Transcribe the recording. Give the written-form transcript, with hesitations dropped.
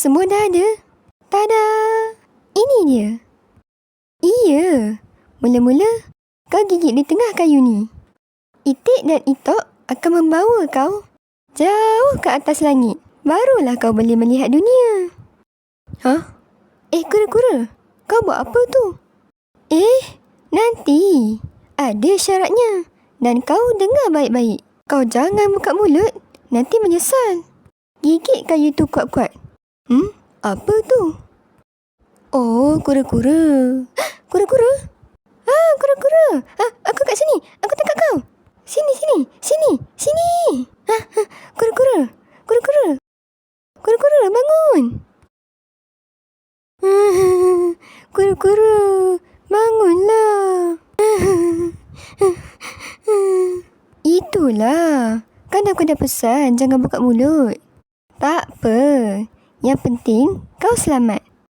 Semua dah ada. Tada! Ini dia. Iya. Mula-mula, kau gigit di tengah kayu ni. Itik dan Itok akan membawa kau jauh ke atas langit. Barulah kau boleh melihat dunia. Hah? Kura-kura, kau buat apa tu? Nanti. Ada syaratnya. Dan kau dengar baik-baik. Kau jangan buka mulut. Nanti menyesal. Gigit kayu tu kuat-kuat. Apa tu? Oh, kura-kura. Kura-kura? Kura-kura. Aku kat sini. Aku tangkap kau. Sini. Kura-kura. Kura-kura, bangun. Kura-kura, bangunlah. Itulah. Kan aku dah pesan jangan buka mulut. Tak apa. Yang penting kau selamat.